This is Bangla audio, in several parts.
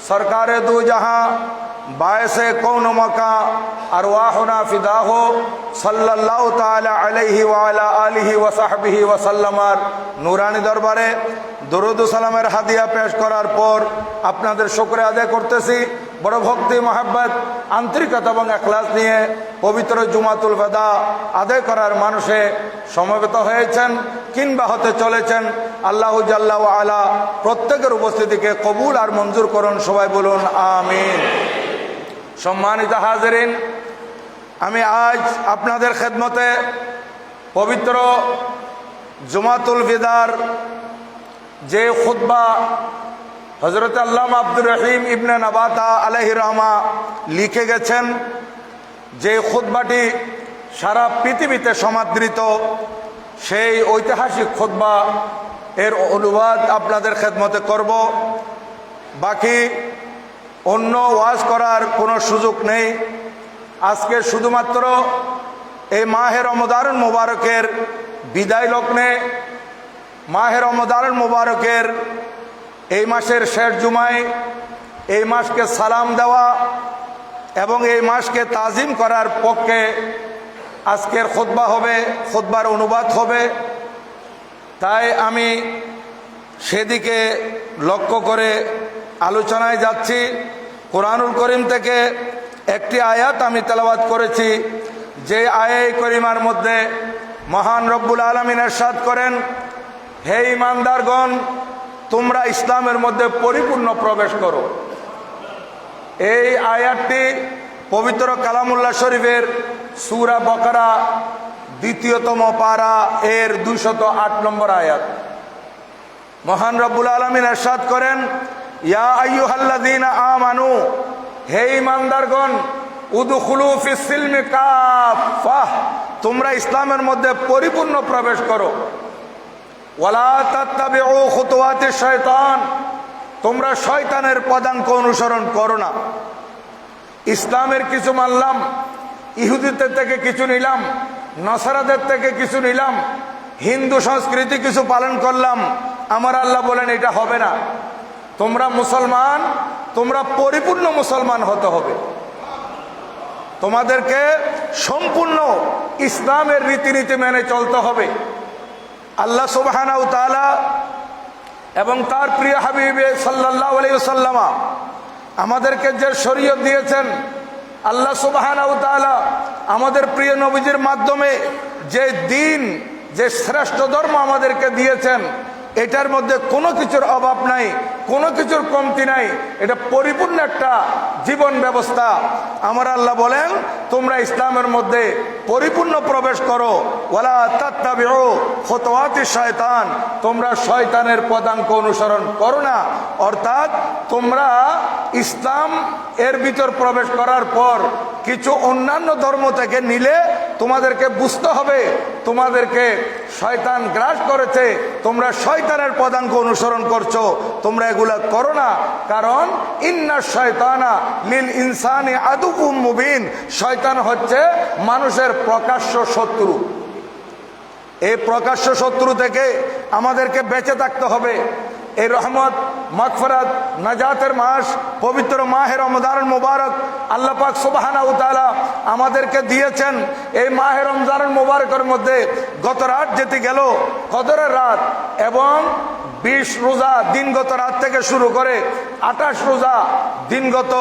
सरकारे दो जहां बायसे कौन मका अरवाहुना फिदा हो सल्लल्लाहु ताला अलैहि व अला आलिहि व साहबिहि व सल्लमार नूरानी दरबारे दरूद ও সালামের হাদিয়া পেশ করার পর আপনাদের শুকরিয়া আদায় করতেছি। বড় ভক্তি মহব্বত আন্তরিকতা এবং ইখলাস নিয়ে পবিত্র জুমাতুল বিদা আদায় করার মানুষে সমবেত হয়েছেন কিংবা হতে চলেছেন। আল্লাহু জাল্লা ওয়া আলা প্রত্যেকের উপস্থিতিকে কবুল আর মঞ্জুর করুন, সবাই বলুন আমিন। সম্মানিত হাজিরিন, আমি আজ আপনাদের খেদমতে পবিত্র জুমাতুল বিদার যে খুতবা হযরত আল্লামা আব্দুর রহিম ইবনে নাবাতা আলাইহি রহমা লিখে গেছেন, যে খুতবাটি সারা পৃথিবীতে সমাদৃত, সেই ঐতিহাসিক খুতবা এর অনুবাদ আপনাদের খেদমতে করব। বাকি অন্য ওয়াজ করার কোনো সুযোগ নেই। আজকে শুধুমাত্র এই মাহে রমজান মুবারকের বিদায় লগ্নে, মাহে রমজান মুবারকের এই মাসের শেষ জুমায় এই মাসকে সালাম দেওয়া এবং এই মাসকে তাজিম করার পক্ষে আজকের খুতবা হবে, খুতবার অনুবাদ হবে। তাই আমি সেদিকে লক্ষ্য করে আলোচনায় যাচ্ছি। কোরআনুল করিম থেকে একটি আয়াত আমি তেলাওয়াত করেছি, যে আয়াত করিমার মধ্যে মহান রব্বুল আলামিন ইরশাদ করেন, হে ঈমানদারগণ, তোমরা ইসলামের মধ্যে পরিপূর্ণ প্রবেশ করো। এই আয়াতটি পবিত্র কালামুল্লাহ শরীফের সূরা বাকারা ২তম পারা এর ২০৮ নম্বর আয়াত। মহান রব্বুল আলামিন ইরশাদ করেন, ইয়া আইয়ুহাল্লাযীনা আমানু, হে ঈমানদারগণ, উদখুলু ফিস সিলমি কাফাহ, তোমরা ইসলামের মধ্যে পরিপূর্ণ প্রবেশ করো। ওয়ালা তাত্তাবিউ খুতুওয়াতিশ শায়তান, তোমরা শয়তানের পদাঙ্ক অনুসরণ করো না। ইসলামের কিছু মানলাম, ইহুদিদের থেকে কিছু নিলাম, নসারাদের থেকে কিছু নিলাম, হিন্দু সংস্কৃতি কিছু পালন করলাম, আমার আল্লাহ বলেন এটা হবে না। তোমরা মুসলমান, তোমরা পরিপূর্ণ মুসলমান হতে হবে। তোমাদেরকে সম্পূর্ণ ইসলামের রীতিনীতি মেনে চলতে হবে। আল্লাহ সুবহানাহু ওয়া তাআলা এবং তার প্রিয় হাবিব সাল্লাল্লাহু আলাইহি ওয়াসাল্লাম আমাদেরকে যে শরীয়ত দিয়েছেন, আল্লাহ সুবহানাহু ওয়া তাআলা আমাদের প্রিয় নবীজির মাধ্যমে যে দিন, যে শ্রেষ্ঠ ধর্ম আমাদেরকে দিয়েছেন, এটার মধ্যে কোনো কিছুর অভাব নাই, কোনো কিছুর কমতি নাই। এটা পরিপূর্ণ একটা জীবন ব্যবস্থা। আমার আল্লাহ বলেন, তোমরা ইসলামের মধ্যে পরিপূর্ণ প্রবেশ করো। ওয়ালা তাত্তাবিউ খুতুওয়াতিশ শায়তান, তোমরা শয়তানের পদাঙ্ক অনুসরণ করো না। অর্থাৎ তোমরা ইসলাম এর ভিতর প্রবেশ করার পর কিছু অন্যান্য ধর্ম থেকে নিলে তোমাদেরকে বুঝতে হবে তোমাদেরকে শয়তান গ্রাস করেছে, তোমরা শয়তানের পদাঙ্ক অনুসরণ করছো, তোমরা এগুলা করো না। কারণ ইন্নাশ শায়তানা লিল ইনসানি আদুউম মুবিন, শয়তান হচ্ছে মানুষের প্রকাশ্য শত্রু। এই প্রকাশ্য শত্রু থেকে আমাদেরকে বেঁচে থাকতে হবে। এই রহমত, মাগফিরাত, নাজাতের মাস পবিত্র মাহে রমজান মুবারক আল্লাহ পাক সুবহানাহু ওয়া তাআলা আমাদেরকে দিয়েছেন। এই মাহে রমজান মুবারকের মধ্যে গত রাত যেতে গেল কদরের রাত এবং 20 রোজা দিনগত রাত থেকে শুরু করে 28 রোজা দিনগত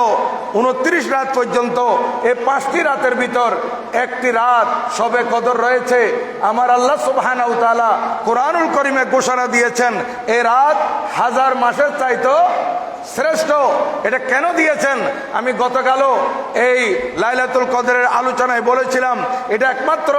29 রাত পর্যন্ত, এই 5টি রাতের ভিতর একটি রাত শবে কদর রয়েছে। আমার আল্লাহ সুবহানাহু ওয়া তাআলা কোরআনুল কারীমে ঘোষণা দিয়েছেন, এই রাত 1000 মাসের চাইতো শ্রেষ্ঠ। এটা কেন দিয়েছেন? আমি গতকালও এই লাইলাতুল কদরের আলোচনায় বলেছিলাম, এটা একমাত্র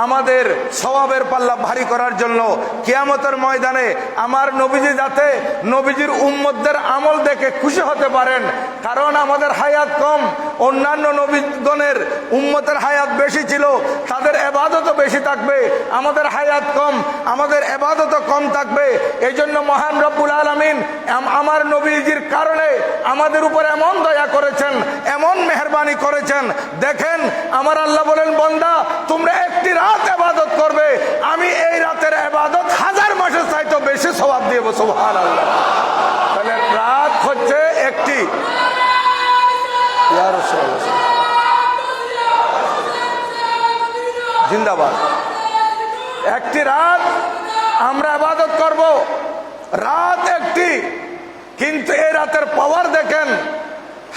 আমাদের সওয়াবের পাল্লা ভারী করার জন্য। কিয়ামতের ময়দানে আমার নবীজি যাতে নবীজির উম্মতদের আমল দেখে খুশি হতে পারেন। কারণ আমাদের হায়াত কম, অন্যান্য নবীগণের উম্মতের হায়াত বেশি ছিল, তাদের ইবাদতও বেশি থাকবে। আমাদের হায়াত কম, আমাদের ইবাদতও কম থাকবে। এই জন্য মহান রব্বুল আলামিন আমার নবীজির কারণে আমাদের উপর এমন দয়া করেছেন, এমন মেহেরবানি করেছেন। দেখেন আমার আল্লাহ বলেন, বান্দা তোমরা একটি রাত ইবাদত করবে, আমি এই রাতের ইবাদত 1000 মাসের চাইতে বেশি সওয়াব দেব। সুবহানাল্লাহ। তাহলে রাত হচ্ছে একটি, ইয়া রাসূলুল্লাহ জিন্দাবাদ, একটি রাত আমরা ইবাদত করব, রাত একটি, কিন্তু এই রাতের পাওয়ার দেখেন,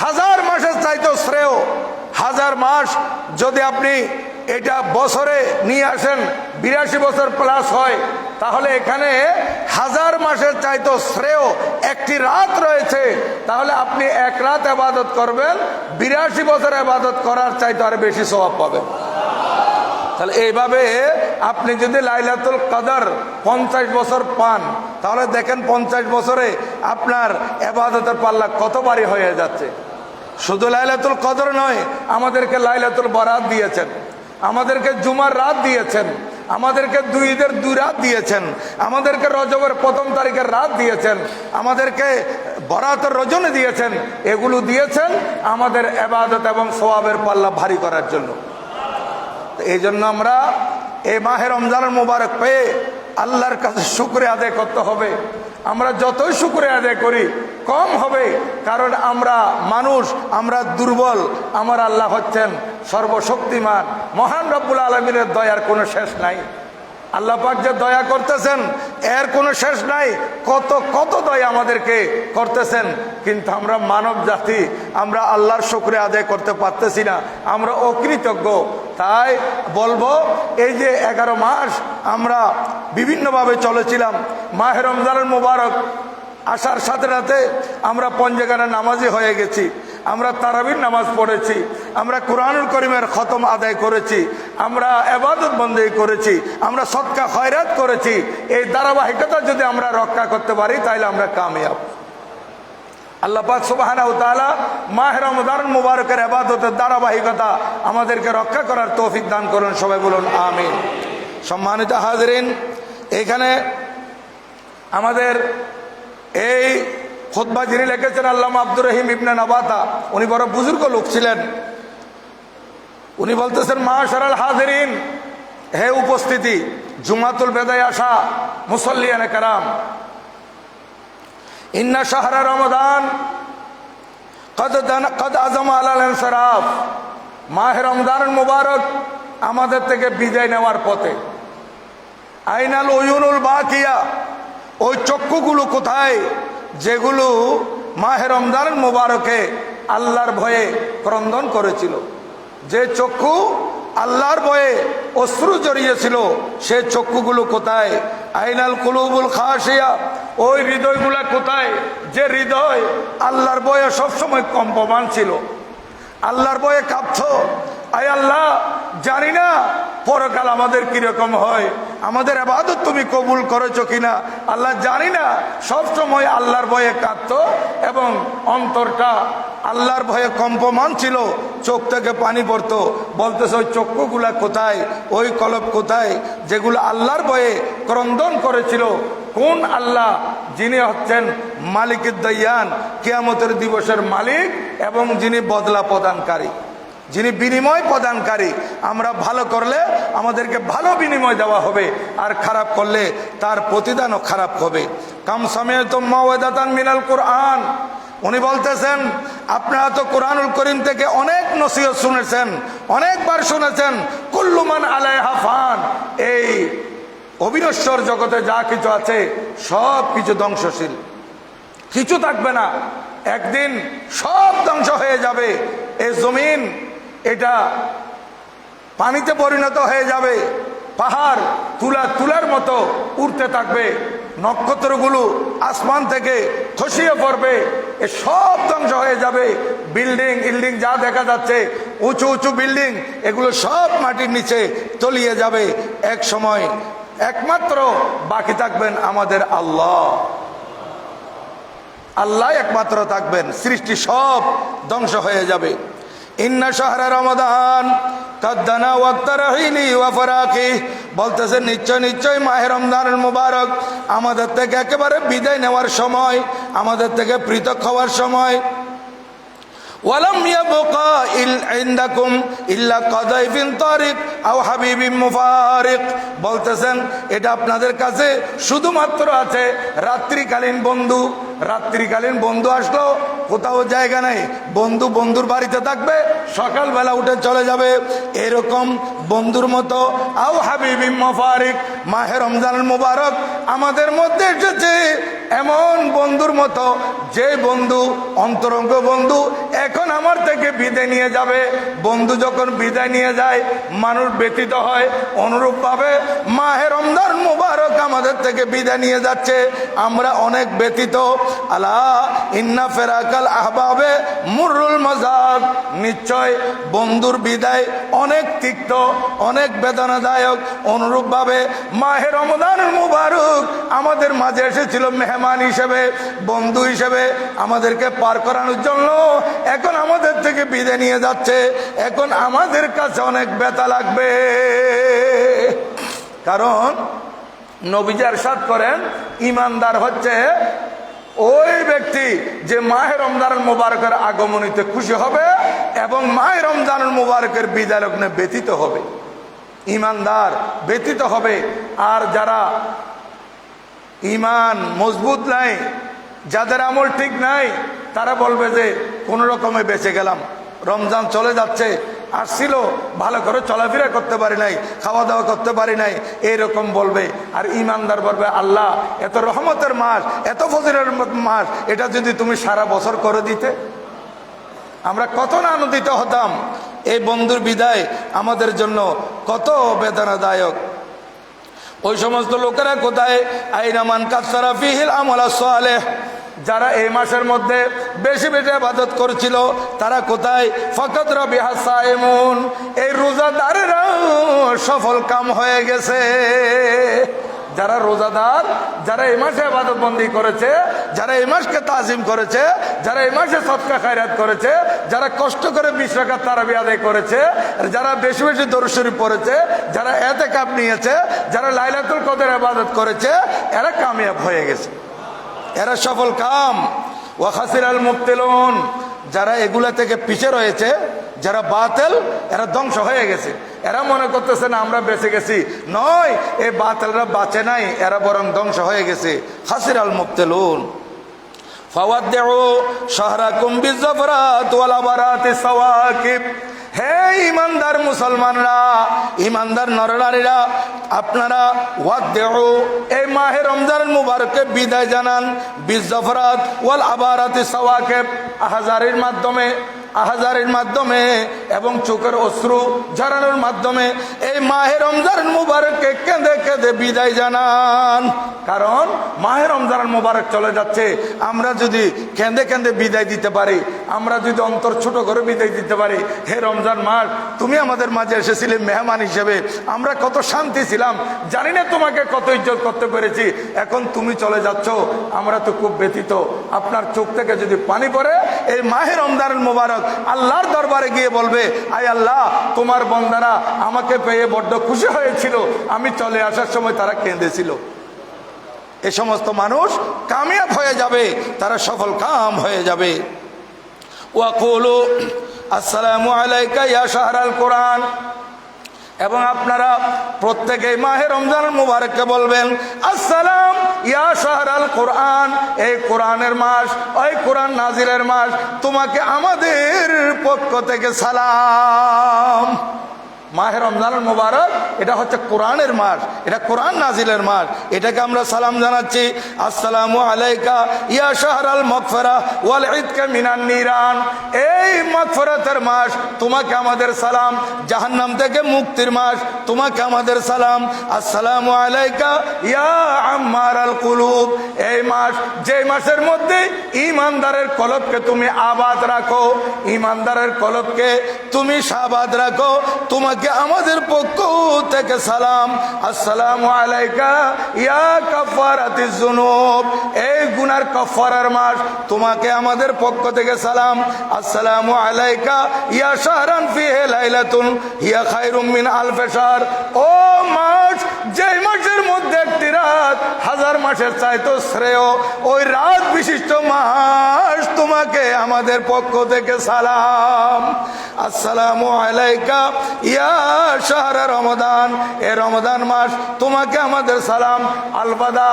হাজার মাসের চাইতেও শ্রেয়। হাজার মাস যদি আপনি এটা বছরে নিয়ে আসেন, 82 বছর প্লাস হয়, তাহলে এখানে হাজার মাসের চাইতেও শ্রেয় একটি রাত রয়েছে। তাহলে আপনি এক রাত ইবাদত করবেন, 82 বছর ইবাদত করার চাইতে আর বেশি সওয়াব পাবেন। তাহলে এইভাবে আপনি যদি লাইলাতুল কদর 50 বছর পান, তাহলে দেখেন 50 বছরে আপনার ইবাদতের পাল্লা কত ভারী হয়ে যাচ্ছে। শুধু লাইলাতুল কদর নয়, আমাদেরকে লাইলাতুল বরাত দিয়েছেন, আমাদেরকে জুমার রাত দিয়েছেন, আমাদেরকে ঈদের 2 রাত দিয়েছেন, আমাদেরকে রজবের 1ম তারিখের রাত দিয়েছেন, আমাদেরকে বরাতের রজনী দিয়েছেন। এগুলো দিয়েছেন আমাদের ইবাদত এবং সওয়াবের পাল্লা ভারী করার জন্য। এই জন্য আমরা এই মাহে রমজানের মোবারক পেয়ে আল্লাহর কাছে শুকরিয়া আদায় করতে হবে। আমরা যতই শুকরিয়া আদায় করি কম হবে, কারণ আমরা মানুষ, আমরা দুর্বল, আমার আল্লাহ হচ্ছেন সর্বশক্তিমান। মহান রব্বুল আলামিনের দয়ার কোনো শেষ নাই। আল্লাহ পাক যে দয়া করতেছেন এর কোনো শেষ নাই। কত কত দয়া আমাদেরকে করতেছেন, কিন্তু আমরা মানব জাতি, আমরা আল্লাহর শুকরিয়া আদায় করতে পারতেছি না, আমরা অকৃতজ্ঞ। তাই বলবো, এই যে 11 মাস আমরা বিভিন্নভাবে চলেছিলাম, মাহে রমজানের মোবারক আসার সাথে সাথে আমরা পঞ্জগানা নামাজি হয়ে গেছি, আমরা তারাবির নামাজ পড়েছি, আমরা কুরআনুল কারীমের খতম আদায় করেছি, আমরা ইবাদত বন্দেগী করেছি, আমরা সদকা খয়রাত করেছি। এই ধারাবাহিকতা যদি আমরা রক্ষা করতে পারি তাহলে আমরা কামিয়াব। আল্লাহ পাক সুবহানাহু ওয়া তাআলা মাহে রমজান মুবারকের ইবাদতের ধারাবাহিকতা আমাদেরকে রক্ষা করার তৌফিক দান করুন। সবাই বলুন আমিন। সম্মানিত হাজিরিন, এখানে আমাদের এই খুতবা যিনি লিখেছেন আল্লামা আব্দুর রহিম ইবনে নাবাতা, উনি বড় বুজুর্গ লোক ছিলেন। উনি বলতেছেন, মাশারাল হাজিরিন, হে উপস্থিতি, জুমাতুল বেদায় আসা মুসল্লিয়ানে কারাম, ইন্না শাহরা রমাদান কদ আজমা আলাল ইনসিরাফ, মাহে রমজান মুবারক আমাদের থেকে বিদায় নেওয়ার পথে। আইনাল উয়ুনুল বাকিয়া, ওই চক্ষুগুলো কোথায় যেগুলো মাহে রমজান মুবারকে আল্লাহর ভয়ে ক্রন্দন করেছিল? যে চক্ষু আল্লাহর ভয়ে অশ্রু জড়িয়েছিল, সে চক্ষুগুলো কোথায়? আইনাল কুলুবুল খাশিয়া, ওই হৃদয়গুলা কোথায় যে হৃদয় আল্লাহর ভয়ে সবসময় কম্পমান ছিল, আল্লাহর ভয়ে কাঁপত। আয় আল্লাহ, জানি না পরকাল আমাদের কিরকম হয়, আমাদের ইবাদত তুমি কবুল করেছো কিনা আল্লাহ জানি না। সবসময় আল্লাহর ভয়ে কাঁদত এবং অন্তরটা আল্লাহর ভয়ে কম্পমান ছিল, চোখ থেকে পানি পড়তো। বলতেছে, ওই চক্ষুগুলা কোথায়, ওই কলব কোথায় যেগুলো আল্লাহর ভয়ে ক্রন্দন করেছিল? কোন আল্লাহ? যিনি হচ্ছেন মালিকুদ দাইয়ান, কিয়ামতের দিবসের মালিক, এবং যিনি বদলা প্রদানকারী, যিনি বিনিময় প্রদানকারী। আমরা ভালো করলে আমাদেরকে ভালো বিনিময় দেওয়া হবে, আর খারাপ করলে তার প্রতিদানও খারাপ হবে। কাম সামিআতুম মাওয়াদাতান মিনাল কুরআন, উনি বলতেছেন, আপনারা তো কুরআনুল কারীম থেকে অনেক নসিহত শুনেছেন, অনেকবার শুনেছেন, কুল্লু মান আলাইহা ফান, এই অবিনশ্বর জগতে যা কিছু আছে সব কিছু ধ্বংসশীল, কিছু থাকবে না, একদিন সব ধ্বংস হয়ে যাবে। এই জমিন এটা পানিতে পরিণত হয়ে যাবে, পাহাড় তুলার মতো উড়তে থাকবে, নক্ষত্রগুলো আসমান থেকে খসিয়ে পড়বে, এ সব ধ্বংস হয়ে যাবে। বিল্ডিং যা দেখা যাচ্ছে, উঁচু উঁচু বিল্ডিং, এগুলো সব মাটির নিচে তলিয়ে যাবে। এক সময় একমাত্র বাকি থাকবেন আমাদের আল্লাহ, আল্লাহ একমাত্র থাকবেন, সৃষ্টি সব ধ্বংস হয়ে যাবে। ইন্না শাহরা রমাদান কাদ্দানা ওয়াক্তা রাহিলি ওয়া ফারাকি, বলতেছে নিশ্চয় মাহে রমজানুল মুবারক আমাদের থেকে একেবারে বিদায় নেওয়ার সময়, আমাদের থেকে পৃথক হওয়ার সময়। ওয়ালাম ইয়াবকা ইনদাকুম ইল্লা কাদাইফিন তারিক আও হাবিবিন মুফারিক, বলতেছেন এটা আপনাদের কাছে শুধুমাত্র আছে রাত্রিকালীন বন্ধু। রাত্রিকালীন বন্ধু আসলো, কোথাও জায়গা নেই, বন্ধু বন্ধুর বাড়িতে থাকবে, সকালবেলা উঠে চলে যাবে, এরকম বন্ধুর মতো। আও হাবিবিন মুফারিক, মাহে রমজানুল মুবারক আমাদের মধ্যে এসেছে এমন বন্ধুর মতো, যে বন্ধু অন্তরঙ্গ বন্ধু এখন আমার থেকে বিদায় নিয়ে যাবে। বন্ধু যখন বিদায় নিয়ে যায় মানুষ ব্যতীত হয়, অনুরূপভাবে মাহে রমজান মুবারক আমাদের থেকে বিদায় নিয়ে যাচ্ছে, আমরা অনেক ব্যতীত। আলা ইন্না ফেরাকাল আহবাবে মুরুল মাজাক, নিশ্চয় বন্ধুর বিদায় অনেক তিক্ত, অনেক বেদনাদায়ক। অনুরূপভাবে মাহে রমজান মুবারক আমাদের মাঝে এসেছিল মেহমান হিসেবে, বন্ধু হিসেবে আমাদেরকে পার করানোর জন্য, এখন আমাদের থেকে বিদায় নিয়ে যাচ্ছে, এখন আমাদের কাছে অনেক ব্যথা লাগবে। কারণ নবীজি ইরশাদ করেন ঈমানদার হচ্ছে ওই ব্যক্তি যে মাহে রমজানুল মুবারকের আগমনীতে খুশি হবে এবং মাহে রমজানুল মুবারকের বিদায় লগ্নে ব্যতীত হবে। ঈমানদার ব্যতীত হবে। আর যারা ঈমান মজবুত নাই, যাদের আমল ঠিক নাই, তারা বলবে যে কোন রকমে বেঁচে গেলাম, রমজান চলে যাচ্ছে, আসছিল ভালো করে চলাফেরা করতে পারি নাই, খাওয়া দাওয়া করতে পারি নাই, এইরকম বলবে। আর ঈমানদার বলবে আল্লাহ এত রহমতের মাস, এত ফজিলের মাস, এটা যদি তুমি সারা বছর করে দিতে আমরা কত না আনন্দিত হতাম। এই বন্ধুর বিদায় আমাদের জন্য কত বেদনাদায়ক। ওই সমস্ত লোকেরা কোথায়? আইনামান কাসসারা ফিহিল আমাল সালেহ, যারা এই মাসের মধ্যে বেশি বেশি ইবাদত করছিল তারা কোথায়? ফাকাদ রাবিহা সাইমুন, এই রোজাদারেরা সফল কাম হয়ে গেছে। যারা রোজাদার, যারা এই মাসে ইবাদত বন্দি করেছে, যারা এই মাসকে তাজিম করেছে, যারা এই মাসে সদকা খায়রাত করেছে, যারা কষ্ট করে 20 রাকাত তারাবি আদায় করেছে, যারা বেশি বেশি দরুদ শরীফ পড়েছে, যারা ইতিকাফ নিয়েছে, যারা লাইলাতুল কদর ইবাদত করেছে, এরা কামিয়াব হয়ে গেছে, এরা সফল কাম। ওয়া খাসিরাল মুবতিলুন, যারা এগুলা থেকে পিছে রয়েছে, যারা বাতিল, এরা ধ্বংস হয়ে গেছে। এরা মনে করতেছে না আমরা বেঁচে গেছি, নয়, এই বাতিলরা বাঁচে নাই, এরা বরং ধ্বংস হয়ে গেছে। খাসিরাল মুবতিলুন। ফাওয়াদ্দিউ শাহরাকুম বিযফরাত ওয়াল আবারাতিস সাওয়াকিব, হে ইমানদার মুসলমানরা, ইমানদার নরনারীরা, আপনারা ওয়াদ্দিউ, এই মাহে রমজান মুবারকে বিদায় জানান, বিযফরাত ওয়াল আবারাতিস সাওয়াকিব, আহজারের মাধ্যমে, আহজারের মাধ্যমে এবং চোখের অশ্রু ঝরানোর মাধ্যমে এই মাহে রমজান মুবারককে কেঁদে কেঁদে বিদায় জানান। কারণ মাহে রমজান মুবারক চলে যাচ্ছে, আমরা যদি কেঁদে কেঁদে বিদায় দিতে পারি, আমরা যদি অন্তর ছোট করে বিদায় দিতে পারি, হে রমজান মাস তুমি আমাদের মাঝে এসেছিলে মেহমান হিসেবে, আমরা কত শান্তি ছিলাম, জানি না তোমাকে কত ইজ্জত করতে পেরেছি, এখন তুমি চলে যাচ্ছ, আমরা তো খুব ব্যথিত। আপনার চোখ থেকে যদি পানি পড়ে এই মাহে রমজান মুবারক আল্লাহর দরবারে গিয়ে বলবে, আয় আল্লাহ তোমার বান্দারা আমাকে পেয়ে বড্ড খুশি হয়েছিল, আমি চলে আসার সময় তারা কেঁদেছিল। এই সমস্ত মানুষ কামিয়াব হয়ে যাবে, তারা সফল কাম হয়ে যাবে। ওয়াকুলু আসসালামু আলাইকা ইয়া শাহরাল কোরআন, এবং আপনারা প্রত্যেকেই মাহে রমজান মুবারককে বলবেন আসসালাম ইয়া শাহরাল কোরআন, এই কোরআনের মাস, ওই কোরআন নাজিলের মাস, তোমাকে আমাদের পক্ষ থেকে সালাম। মাহে রমজান মুবারক এটা হচ্ছে কোরআনের মাস, এটা কোরআন নাজিলের মাস, এটাকে আমরা সালাম জানাচ্ছি। আসসালামু আলাইকা ইয়া শাহরাল মাগফিরা ওয়াল ইতকা মিনান নিরান, এই মাগফিরাতের মাস, তোমাকে আমাদের সালাম। জাহান্নাম থেকে মুক্তির মাস, তোমাকে আমাদের সালাম। আসসালামু আলাইকা ইয়া আম্মারাল কুলুব, এই মাস, যে মাসের মধ্যে ঈমানদারের কলবকে তুমি আবাদ রাখো, ঈমানদারের কলবকে তুমি শাবাদ রাখো, তোমাকে আমাদের পক্ষ থেকে সালাম। আসসালামু আলাইকা ইয়া কাফারাতিজ যুনুব, এই গুনার কাফারার মাস, তোমাকে আমাদের পক্ষ থেকে সালাম। আসসালামু আলাইকা ইয়া শাহরান ফিহি লাইলাতুন হিয়া খায়রুম মিন আলফি শাহর, ও মাস, যে মাসের মধ্যে একটি প্রতি রাত হাজার মাসের চাইতো শ্রেয় ওই রাত বিশিষ্ট মাস তোমাকে আমাদের পক্ষ থেকে সালাম। আসসালামু আলাইকা ইয়া শাহরা রমাদান, এ রমাদান মাস তোমাকে আমাদের সালাম। আলবাদা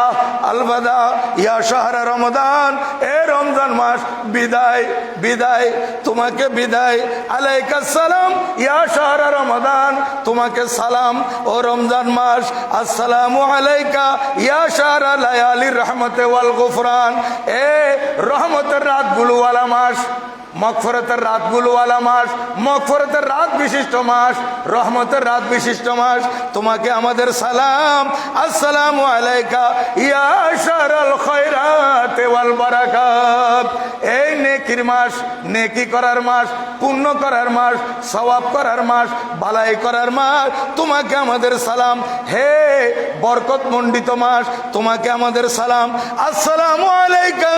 আলবাদা ইয়া শাহরা রমাদান, এ রমজান মাস বিদায় বিদায়, তোমাকে বিদায়। আলাইকা সালাম ইয়া শাহরা রমাদান, তোমাকে সালাম ও রমজান মাস। আসসালামু আলাইকা ইয়া শাহরা লায়ালির রহমতে ওয়াল গুফরান, এ রহমতের রাতগুলো ওয়ালা মাস, মাগফিরাতের রাতগুলো ওয়ালা মাস, মাগফিরাতের রাত বিশিষ্ট মাস, রহমতের রাত বিশিষ্ট মাস, তোমাকে আমাদের সালাম। আসসালামু আলাইকা ইয়া শাহরাল খায়রাত ওয়াল বারাকাত, এই নেকির মাস, নেকি করার মাস, পুণ্য করার মাস, সওয়াব করার মাস, ভালাই করার মাস, তোমাকে আমাদের সালাম। হে বরকত মণ্ডিত মাস, তোমাকে আমাদের সালাম। আসসালামু আলাইকা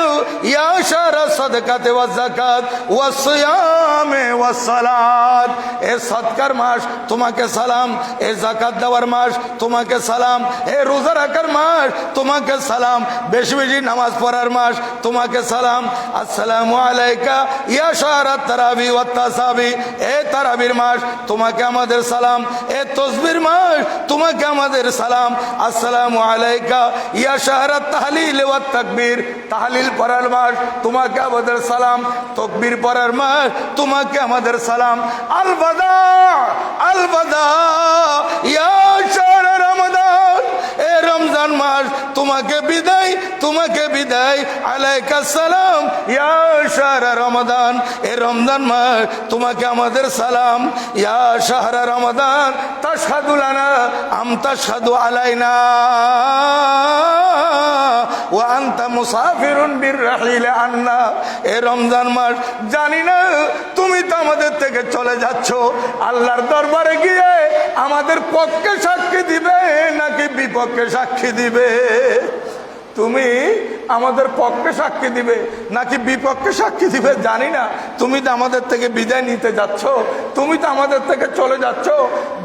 ইয়া শাহরা সাদকাতে ওয়াজ যাকাত ওয়াস সিয়ামে ওয়াস সালাত, এ সদকার মাস, তোমাকে সালাম। এ যাকাত দেওয়ার মাস, তোমাকে সালাম। এ রোজা রাখার মাস, তোমাকে সালাম। বেশি বেশি নামাজ পড়ার মাস, তোমাকে সালাম। আসসালামু আলাইকা ইয়া শাহরাত তারাবি ওয়াত তাসাবি, এ তারাবির মাস, তোমাকে আমাদের সালাম। এ তসবির মাস, তোমাকে আমাদের সালাম। আসসালামু আলাইকা ইয়া শাহরাত তাহলিল ওয়াত তাকবীর, তাহলিল পড়ার মাস, তোমাকে আমাদের সালাম। তাকবীর পড়ার মাস, তোমাকে আমাদের সালাম। আলবাদা আলবাদা ইয়া শাহরা রমাদান, এ রমজান মাস, তোমাকে বিদায়, তোমাকে বিদায়। আলাইকা সালাম ইয়া শাহরা রমাদান, এ রমজান মাস, তোমাকে আমাদের সালাম। ইয়া শাহরা রমাদান তাশহাদু লানা আম তাশহাদু আলাইনা ওয়া আনতা মুসাফিরুন বিররাহিল আন্না, এ রমজান মাস, জানি না তুমি তো আমাদের থেকে চলে যাচ্ছ, আল্লাহর দরবারে গিয়ে আমাদের পক্ষে সাক্ষী দিবে নাকি বিপক্ষে সাক্ষী দিবে? তুমি আমাদের পক্ষে সাক্ষী দিবে নাকি বিপক্ষে সাক্ষী দিবে জানি না। তুমি তো আমাদের থেকে বিদায় নিতে যাচ্ছ, তুমি তো আমাদের থেকে চলে যাচ্ছ।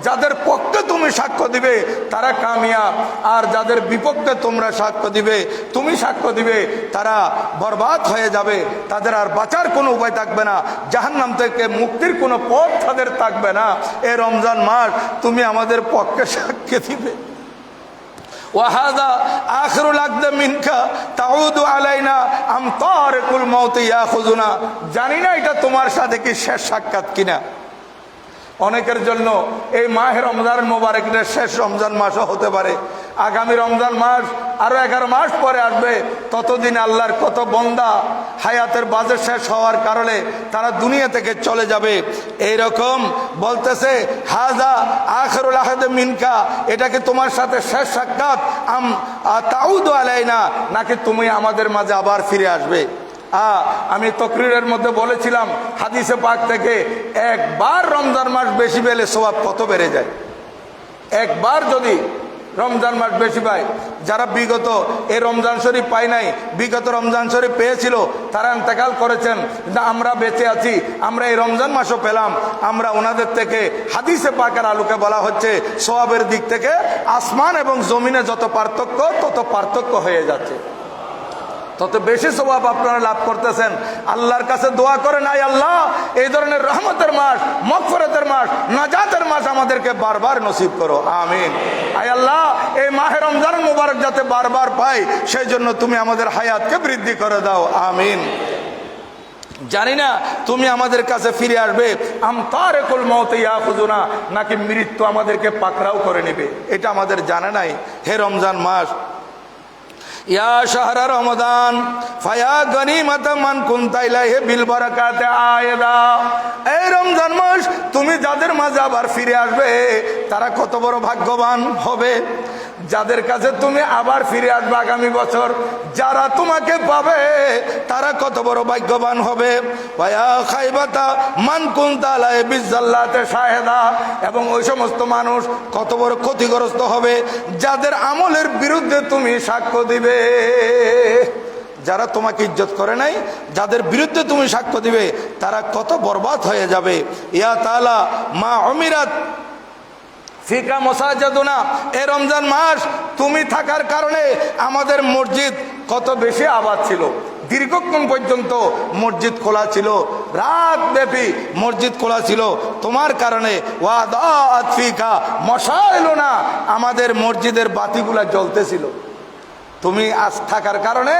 যাদের পক্ষে তুমি সাক্ষ্য দিবে তারা কামিয়াব, আর যাদের বিপক্ষে তোমরা সাক্ষ্য দিবে, তুমি সাক্ষ্য দিবে, তারা বরবাদ হয়ে যাবে। তাদের আর বাঁচার কোনো উপায় থাকবে না, জাহান্নাম থেকে মুক্তির কোনো পথ তাদের থাকবে না। এ রমজান মাস তুমি আমাদের পক্ষে সাক্ষী দিবে। ওয়াহাদা আখিরুল আকদ মিনকা তাউদু আলাইনা আম তারিকুল মাউত ইয়াখুযুনা, জানি না এটা তোমার সাথে কি শেষ সাক্ষাৎ কিনা। অনেকের জন্য এই মাহে রমজান মোবারকের শেষ রমজান মাসও হতে পারে। আগামী রমজান মাস আরো 11 মাস পরে আসবে। ততদিন আল্লাহর কত বান্দা হায়াতের বাজেট শেষ হওয়ার কারণে তারা দুনিয়া থেকে চলে যাবে। এইরকম বলতেছে হাজা আখিরুল আহদ মিনকা, এটা কি তোমার সাথে শেষ সাক্ষাৎ আম তাউদু আলাইনা, নাকি তুমি আমাদের মাঝে আবার ফিরে আসবে? আমি তকরিরের মধ্যে বলেছিলাম হাদিসে পাক থেকে একবার রমজান মাস বেশি পেলে সওয়াব কত বেড়ে যায়। একবার যদি রমজান মাস বেশি পায়, যারা বিগত এই রমজান শরীফ পায় নাই, বিগত রমজান শরীফ পেয়েছিল, তারা ইন্তেকাল করেছেন, আমরা বেঁচে আছি, আমরা এই রমজান মাসও পেলাম। আমরা ওনাদের থেকে হাদিসে পাকের আলোকে বলা হচ্ছে সওয়াবের দিক থেকে আসমান এবং জমিনে যত পার্থক্য, তত পার্থক্য হয়ে যাচ্ছে, তত বেশি সওয়াব আপনারা লাভ করতেছেন। আল্লাহর কাছে দোয়া করেন, আয় আল্লাহ, এই ধরনের রহমতের মাস, মাগফিরাতের মাস, নাজাতের মাস আমাদেরকে বারবার নসিব করো, আমিন। আয় আল্লাহ, এই মাহে রমজান মুবারক যাতে বারবার পাই, সেই জন্য তুমি আমাদের হায়াতকে বৃদ্ধি করে দাও, আমিন। জানি না তুমি আমাদের কাছে ফিরে আসবে আম তারিকুল মাউত ইয়াখুযুনা, নাকি মৃত্যু আমাদেরকে পাকড়াও করে নেবে, এটা আমাদের জানা নাই। হে রমজান মাস, ইয়া শাহরা রমাদান ফায়া গনিমাত মান কুনতা ইলাইহি বিল বারাকাতি আয়দা, এই রমজান মাস তুমি যাদের মাঝে আবার ফিরে আসবে তারা কত বড় ভাগ্যবান হবে। যাদের কাছে তুমি আবার ফিরে আসবে আগামী বছর, যারা তোমাকে পাবে তারা কত বড় ভাগ্যবান হবে। ওয়া খাইবাতা মান কুনতা আলাইহি বিজাল্লাতে শাহেদা, এবং ওই সমস্ত মানুষ কত বড় ক্ষতিগ্রস্ত হবে যাদের আমলের বিরুদ্ধে তুমি সাক্ষ্য দিবে। যারা তোমাকে ইজ্জত করে নাই, যাদের বিরুদ্ধে তুমি সাক্ষ্য দিবে, তারা কত বরবাদ হয়ে যাবে। ইয়া তাআলা মা উমিরাত ফিকা মাসাজিদুনা, এই রমজান মাস তুমি থাকার কারণে আমাদের মসজিদ কত বেশি আবাদ ছিল। দীর্ঘক্ষণ পর্যন্ত মসজিদ খোলা ছিল, রাত ব্যাপী মসজিদ খোলা ছিল তোমার কারণে। ওয়াদাআত ফিকা মাশাইলুনা, আমাদের মসজিদের বাতিগুলা জ্বলতেছিল। তুমি আজ থাকার কারণে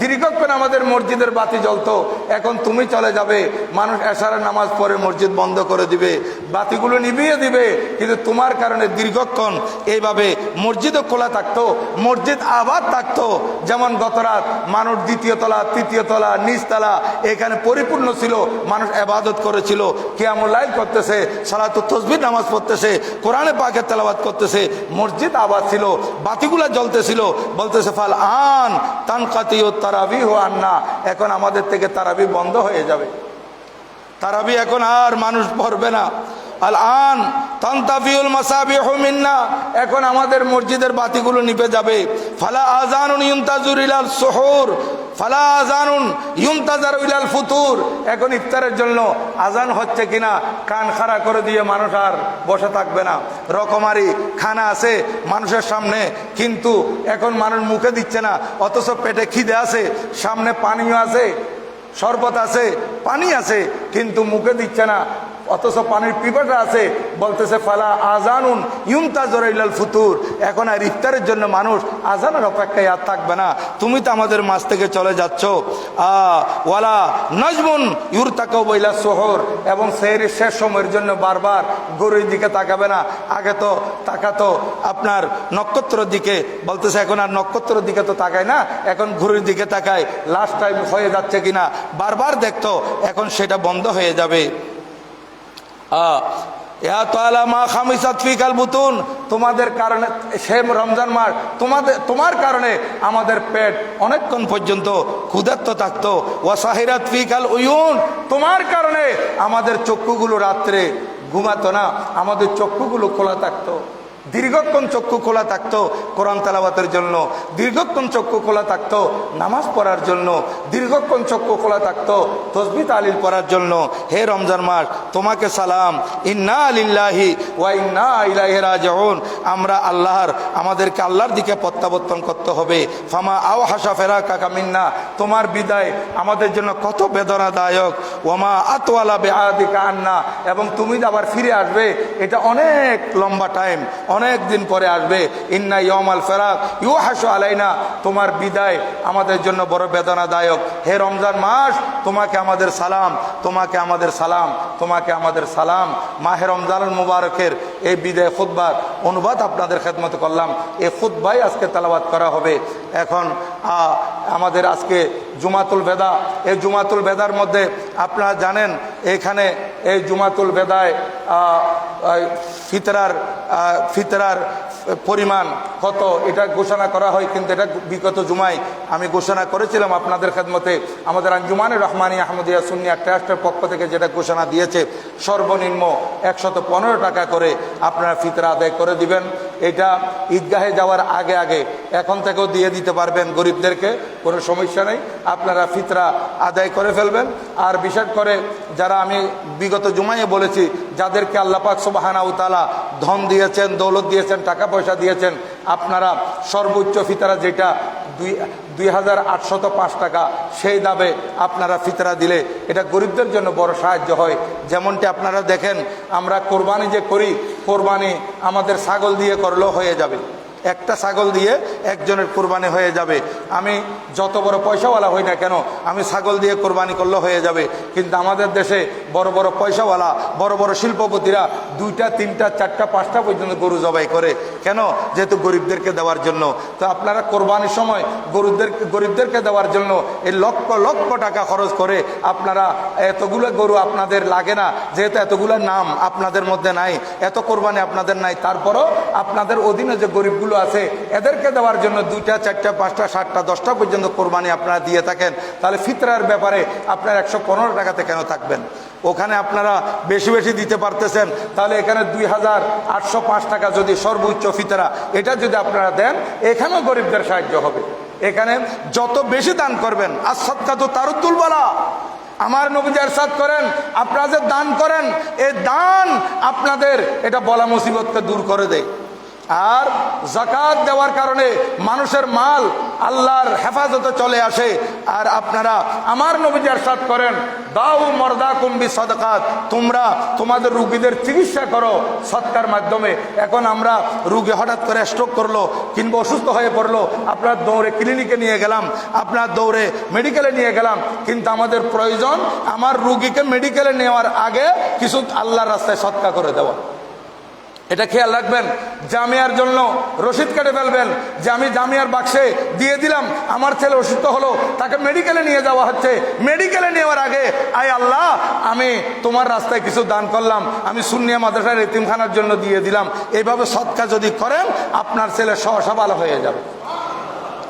দীর্ঘক্ষণ আমাদের মসজিদের বাতি জ্বলতো। এখন তুমি চলে যাবে, মানুষ এশারের নামাজ পড়ে মসজিদ বন্ধ করে দিবে, বাতিগুলো নিভিয়ে দিবে, কিন্তু তোমার কারণে দীর্ঘক্ষণ এইভাবে মসজিদও খোলা থাকতো, মসজিদ আবাদ থাকতো। যেমন গতরাত মানুষ দ্বিতীয় তলা, তৃতীয় তলা, নিচতলা এখানে পরিপূর্ণ ছিল, মানুষ ইবাদত করেছিল, কিয়ামুল লাইল করতেছে, সালাতুত তাসবিহ নামাজ পড়তেছে, কোরআনে পাকের তেলাওয়াত করতেছে, মসজিদ আবাদ ছিল, বাতিগুলা জ্বলতেছিল। বলতেছে আন তানকাতিউ তারাবিহ আন্না, এখন আমাদের থেকে তারাবি বন্ধ হয়ে যাবে, তারাবি এখন আর মানুষ পড়বে না। আল আন তানতাফিউল মাসাবিহু মিন্না, এখন আমাদের মসজিদের বাতিগুলো নিভে যাবে। ফালা আযানুন ইউনতাজুর ইলাল সুহুর, ফালা আযানুন ইউনতাজারু ইলাল ফুতুর, এখন ইফতারের জন্য আজান হচ্ছে কিনা কান খাড়া করে দিয়ে মানুষ আর বসে থাকবে না। রকমারি খানা আছে মানুষের সামনে, কিন্তু এখন মানুষ মুখে দিচ্ছে না, অথচ পেটে খিদে আছে, সামনে পানিও আছে, শরবত আছে, পানি আছে, কিন্তু মুখে দিচ্ছে না, অথচ পানির পিপাসা আছে। বলতেছে ফালা আযানুন ইউনতাজারু ইলাল ফুতুর, এখন আর ইফতারের জন্য মানুষ আজানের অপেক্ষায় আর থাকবে না, তুমি তো আমাদের মাঝ থেকে চলে যাচ্ছ। ওয়ালা নাজমুন ইউরতাকাবু ইলা সুহুর, এবং সেহরির শেষ সময়ের জন্য বারবার গরুর দিকে তাকাবে না। আগে তো তাকাতো আপনার নক্ষত্রের দিকে, বলতেছে এখন আর নক্ষত্রের দিকে তো তাকায় না, এখন ঘুরির দিকে তাকায়, লাস্ট টাইম হয়ে যাচ্ছে কিনা বারবার দেখতো, এখন সেটা বন্ধ হয়ে যাবে। তোমাদের কারণে সে রমজান মাস, তোমার কারণে আমাদের পেট অনেকক্ষণ পর্যন্ত ক্ষুধার্ত থাকতো। ওয়াসাহিরাত ফিকাল উয়ুন, তোমার কারণে আমাদের চক্ষুগুলো রাত্রে ঘুমাতো না, আমাদের চক্ষুগুলো খোলা থাকতো, দীর্ঘক্ষণ চক্ষু খোলা থাকতো কোরআন তেলাওয়াতের জন্য, দীর্ঘক্ষণ চক্ষু খোলা থাকতো নামাজ পড়ার জন্য, দীর্ঘক্ষণ চক্ষু খোলা থাকতো তাসবিহ তাহলিল পড়ার জন্য। হে রমজান মাস, তোমাকে সালাম। ইন্না লিল্লাহি ওয়া ইন্না ইলাইহি রাজিউন, আমরা আল্লাহর, আমাদেরকে আল্লাহর দিকে প্রত্যাবর্তন করতে হবে। ফামা আওহাশা ফিরাকাকা মিন্না, তোমার বিদায় আমাদের জন্য কত বেদনাদায়ক। ওয়ামা আতওয়ালা বিআদিকা আন্না, এবং তুমি আবার ফিরে আসবে, এটা অনেক লম্বা টাইম, অনেক দিন পরে আসবে। ইন্না ইয়াউমাল ফিরাক ইউহাশু আলাইনা, তোমার বিদায় আমাদের জন্য বড় বেদনাদায়ক। হে রমজান মাস, তোমাকে আমাদের সালাম, তোমাকে আমাদের সালাম, তোমাকে আমাদের সালাম। মাহে রমজানুল মুবারকের এই বিদায় খুতবার অনুবাদ আপনাদের খেদমত করলাম। এই খুতবাই আজকে তেলাওয়াত করা হবে। এখন আমাদের আজকে জুমাতুল বেদা, এই জুমাতুল বেদার মধ্যে আপনারা জানেন এখানে এই জুমাতুল বেদায় ফিতরার পরিমাণ কত এটা ঘোষণা করা হয়, কিন্তু এটা বিগত জুমায় আমি ঘোষণা করেছিলাম আপনাদের খেদমতে। আমাদের আঞ্জুমানে রহমানী আহমদিয়া সুন্নিয়া ট্রাস্টের পক্ষ থেকে যেটা ঘোষণা দিয়েছে, সর্বনিম্ন 115 টাকা করে আপনারা ফিতরা আদায় করে দিবেন। এটা ঈদগাহে যাওয়ার আগে আগে এখন থেকেও দিয়ে দিতে পারবেন গরিবদেরকে, কোনো সমস্যা নেই, আপনারা ফিতরা আদায় করে ফেলবেন। আর বিশেষ করে যারা আমি বিগত জুমাইয়ে বলেছি, যাদেরকে আল্লাহ পাক সুবহানাহু ওয়া তাআলা ধন দিয়েছেন, দৌলত দিয়েছেন, টাকা পয়সা দিয়েছেন, আপনারা সর্বোচ্চ ফিতরা যেটা 2805 টাকা, সেই দামে আপনারা ফিতরা দিলে এটা গরিবদের জন্য বড় সাহায্য হয়। যেমনটি আপনারা দেখেন আমরা কোরবানি যে করি, কোরবানি আমাদের ছাগল দিয়ে করলেও হয়ে যাবে, একটা ছাগল দিয়ে একজনের কোরবানি হয়ে যাবে। আমি যত বড় পয়সাওয়ালা হই না কেন, আমি ছাগল দিয়ে কোরবানি করলে হয়ে যাবে। কিন্তু আমাদের দেশে বড় বড় পয়সাওয়ালা, বড় বড় শিল্পপতিরা 2টা 3টা 4টা 5টা পর্যন্ত গরু জবাই করে, কেন? যেহেতু গরিবদেরকে দেওয়ার জন্য। তো আপনারা কোরবানির সময় গরিবদেরকে দেওয়ার জন্য এই লক্ষ লক্ষ টাকা খরচ করে আপনারা, এতগুলো গরু আপনাদের লাগে না, যেহেতু এতগুলো নাম আপনাদের মধ্যে নাই, এত কোরবানি আপনাদের নাই, তারপরও আপনাদের অধীনে যে গরিবগুলো আছে এদেরকে দেওয়ার জন্য 2টা 4টা 5টা 7টা 10টা পর্যন্ত কোরবানি আপনারা দিয়ে থাকেন, তাহলে ফিতরার ব্যাপারে আপনারা 115 টাকাতে কেন থাকবেন? ওখানে আপনারা বেশি বেশি দিতে পারতেছেন, তাহলে এখানে 2805 টাকা যদি সর্বোচ্চ ফিতরা, এটা যদি আপনারা দেন, এখানেও গরিবদের সাহায্য হবে। এখানে যত বেশি দান করবেন, আর সাদকাতু তারুদ্দুল বালা, আমার নবীজি ইরশাদ করেন, আপনারা যে দান করেন, এই দান আপনাদের এটা বলা মুসিবতকে দূর করে দেয়। আর যাকাত দেওয়ার কারণে মানুষের মাল আল্লাহর হেফাজতে চলে আসে। আর আপনারা, আমার নবীজি ইরশাদ করেন, দাউ মারদাকুম বিসাদাকাত, তোমরা তোমাদের রোগীদের চিকিৎসা করো সদকার মাধ্যমে। এখন আমরা রোগী হঠাৎ করে স্ট্রোক করলো কিংবা অসুস্থ হয়ে পড়লো, আপনার দৌড়ে ক্লিনিকে নিয়ে গেলাম, আপনার দৌড়ে মেডিকেলে নিয়ে গেলাম, কিন্তু আমাদের প্রয়োজন আমার রোগীকে মেডিকেলে নেওয়ার আগে কিছু আল্লাহর রাস্তায় সদকা করে দেওয়া। এটা খেয়াল রাখবেন। জামিয়ার জন্য রসিদ কেটে ফেলবেন যে আমি জামিয়ার বাক্সে দিয়ে দিলাম, আমার ছেলে অসুস্থ হলো, তাকে মেডিকেলে নিয়ে যাওয়া হচ্ছে, মেডিকেলে নেওয়ার আগে আয় আল্লাহ আমি তোমার রাস্তায় কিছু দান করলাম, আমি সুন্নিয়া মাদ্রাসার এতিমখানার জন্য দিয়ে দিলাম। এইভাবে সদকা যদি করেন আপনার ছেলে সহসা ভালো হয়ে যাবে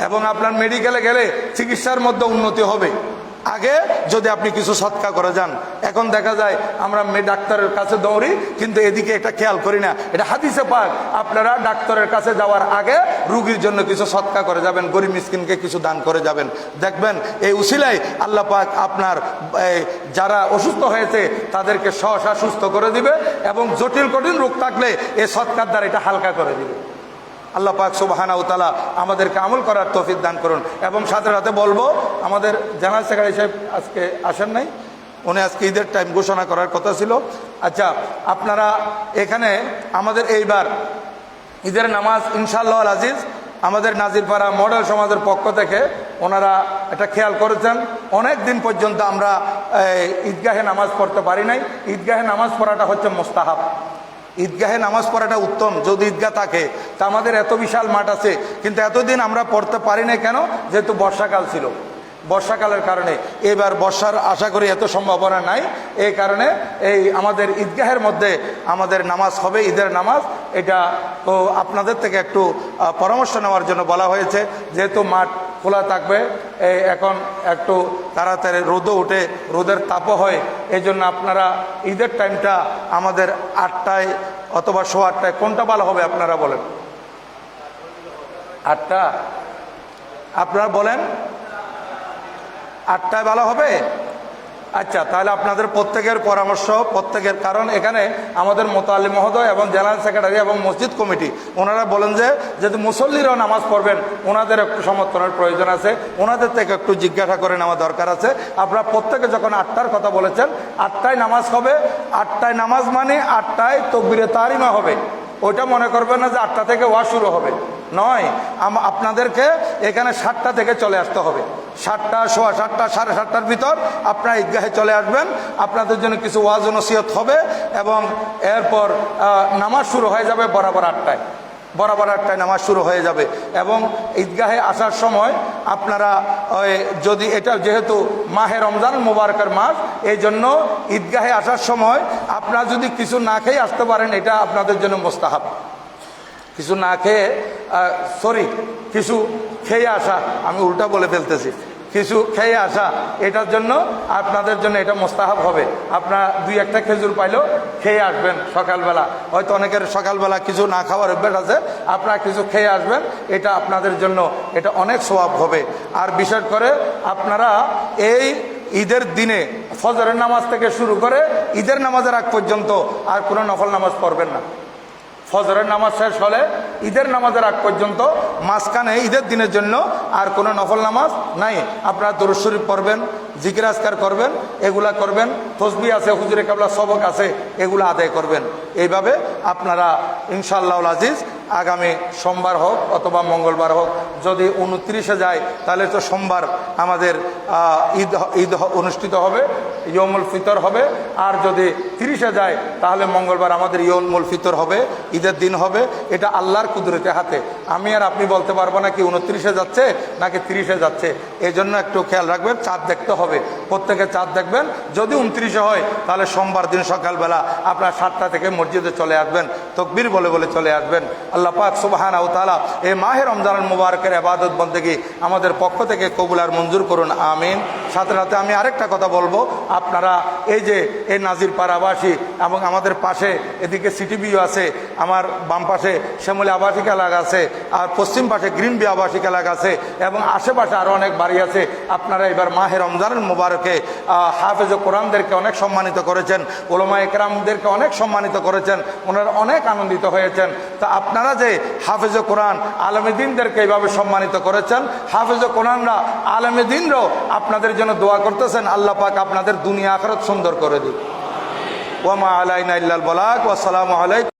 এবং আপনার মেডিকেলে গেলে চিকিৎসার মধ্যে উন্নতি হবে। আগে যদি আপনি কিছু সদকা করে যান। এখন দেখা যায় আমরা ডাক্তারের কাছে দৌড়ি, কিন্তু এদিকে এটা খেয়াল করি না। এটা হাদিসে পাক, আপনারা ডাক্তারের কাছে যাওয়ার আগে রুগীর জন্য কিছু সদকা করে যাবেন, গরিব মিসকিনকে কিছু দান করে যাবেন। দেখবেন এই উসিলায় আল্লাহ পাক আপনার যারা অসুস্থ হয়েছে তাদেরকে সহসা সুস্থ করে দিবে এবং জটিল কঠিন রোগ থাকলে এই সদকার দ্বারা এটা হালকা করে দিবে। আল্লাহ পাক সুবহানাহু ওয়া তাআলা আমাদেরকে আমল করার তৌফিক দান করুন। এবং সাথে সাথে বলবো, আমাদের জেনারেল সেক্রেটারি সাহেব আজকে আসেন নাই, উনি আজকে ঈদের টাইম ঘোষণা করার কথা ছিল। আচ্ছা, আপনারা এখানে আমাদের এইবার ঈদের নামাজ ইনশাআল্লাহ আল আজিজ আমাদের নাজিরপাড়া মডেল সমাজের পক্ষ থেকে ওনারা এটা খেয়াল করেছেন। অনেক দিন পর্যন্ত আমরা ঈদগাহে নামাজ পড়তে পারি নাই। ঈদগাহে নামাজ পড়াটা হচ্ছে মুস্তাহাব। ঈদগাহে নামাজ পড়াটা উত্তম যদি ঈদগাহ থাকে। তা আমাদের এত বিশাল মাঠ আছে, কিন্তু এতদিন আমরা পড়তে পারি না কেন? যেহেতু বর্ষাকাল ছিল, বর্ষাকালের কারণে। এবার বর্ষার আশা করি এত সম্ভাবনা নাই, এই কারণে এই আমাদের ঈদগাহের মধ্যে আমাদের নামাজ হবে, ঈদের নামাজ। এটা তো আপনাদের থেকে একটু পরামর্শ নেওয়ার জন্য বলা হয়েছে, যেহেতু মাঠ খোলা থাকবে, এখন একটু তাড়াতাড়ি রোদও উঠে, রোদের তাপও হয়, এই জন্য আপনারা ঈদের টাইমটা আমাদের 8টায় অথবা 8:15 কোনটা ভালো হবে আপনারা বলেন? 8টা আপনারা বলেন? 8টায় ভালো হবে? আচ্ছা, তাহলে আপনাদের প্রত্যেকের পরামর্শ, প্রত্যেকের, কারণ এখানে আমাদের মোতাল্লিম মহোদয় এবং জেনারেল সেক্রেটারি এবং মসজিদ কমিটি ওনারা বলেন যে যেহেতু মুসল্লিরাও নামাজ পড়বেন, ওনাদের একটু সমর্থনের প্রয়োজন আছে, ওনাদের থেকে একটু জিজ্ঞাসা করে নেওয়া দরকার আছে। আপনারা প্রত্যেকে যখন 8টার কথা বলেছেন, 8টায় নামাজ হবে। 8টায় নামাজ মানে 8টায় তাকবীরে তাহরিমা হবে। ওইটা মনে করবেন না যে 8টা থেকে ওয়াজ শুরু হবে, নয়। আপনাদেরকে এখানে 7টা থেকে চলে আসতে হবে। 7টা, 7:15, 7:30টার ভিতর আপনারা ঈদগাহে চলে আসবেন। আপনাদের জন্য কিছু ওয়াজ ও নসিহত হবে এবং এরপর নামাজ শুরু হয়ে যাবে বরাবর 8টায়। বরাবর 8টায় নামাজ শুরু হয়ে যাবে। এবং ঈদগাহে আসার সময় আপনারা যদি এটা যেহেতু মাহে রমজান মুবারকের মাস, এই জন্য ঈদগাহে আসার সময় আপনারা যদি কিছু না খেয়ে আসতে পারেন, এটা আপনাদের জন্য মুস্তাহাব। কিছু না খেয়ে কিছু খেয়ে আসা, আমি উল্টা বলে ফেলতেছি, কিছু খেয়ে আসা, এটার জন্য আপনাদের জন্য এটা মুস্তাহাব হবে। আপনারা 2-1টা খেজুর পাইলেও খেয়ে আসবেন সকালবেলা। হয়তো অনেকের সকালবেলা কিছু না খাওয়ার অভ্যাস আছে, আপনারা কিছু খেয়ে আসবেন, এটা আপনাদের জন্য এটা অনেক সওয়াব হবে। আর বিশেষ করে আপনারা এই ঈদের দিনে ফজরের নামাজ থেকে শুরু করে ঈদের নামাজের আগ পর্যন্ত আর কোনো নফল নামাজ পড়বেন না। ফজরের নামাজ শেষ হলে ঈদের নামাজের আগ পর্যন্ত মাঝখানে ঈদের দিনের জন্য আর কোনো নফল নামাজ নাই। আপনারা দরুদ শরীফ পড়বেন, জিকির আজকার করবেন, এগুলা করবেন, তসবিহ আছে, হুজুরে কাবলা সবক আছে, এগুলো আদায় করবেন। এইভাবে আপনারা ইনশাআল্লাহ আজিজ আগামী সোমবার হোক অথবা মঙ্গলবার হোক, যদি 29-এ যায় তাহলে তো সোমবার আমাদের ঈদ অনুষ্ঠিত হবে, ইয়মুল ফিতর হবে। আর যদি 30-এ যায় তাহলে মঙ্গলবার আমাদের ইয়মুল ফিতর হবে, ঈদের দিন হবে। এটা আল্লাহর কুদরতে হাতে। আমি আর আপনি বলতে পারবো না কি 29-এ যাচ্ছে নাকি 30-এ যাচ্ছে। এই জন্য একটু খেয়াল রাখবেন, চাঁদ দেখতে হবে, প্রত্যেকে চাঁদ দেখবেন। যদি 29-এ হয় তাহলে সোমবার দিন সকালবেলা আপনার 7টা থেকে মসজিদে চলে আসবেন, তাকবীর বলে বলে চলে আসবেন। আল্লাহ পাক সুবহানাহু ওয়া তাআলা এই মাহে রমজান মুবারকের ইবাদত বন্দেগী আমাদের পক্ষ থেকে কবুল আর মঞ্জুর করুন, আমিন। সাথে সাথে আমি আরেকটা কথা বলবো, আপনারা এই যে এই নাজিরপাড়া আবাসী এবং আমাদের পাশে এদিকে সিটিবিও আছে, আমার বাম পাশে শ্যামলী আবাসিক এলাকা আছে, আর পশ্চিম পাশে গ্রিনবি আবাসিক এলাকা আছে এবং আশেপাশে আরও অনেক বাড়ি আছে। আপনারা এবার মাহে রমজানের মুবারক মুবারকে হাফেজ কোরআনদেরকে অনেক সম্মানিত করেছেন, উলামা একরামদেরকে অনেক সম্মানিত করেছেন, ওনারা অনেক আনন্দিত হয়েছেন। তা আপনারা যে হাফেজ কোরআন আলেমে দ্বীনদেরকে এইভাবে সম্মানিত করেছেন, হাফেজ কোরআনরা আলেমে দ্বীনরাও আপনাদের জন্য দোয়া করতেছেন, আল্লাহ পাক আপনাদের দুনিয়া আখিরাত সুন্দর করে দিক। ওয়া মা আলাইনা ইল্লাল বালাগ। ওয়া আসসালামু আলাইকুম।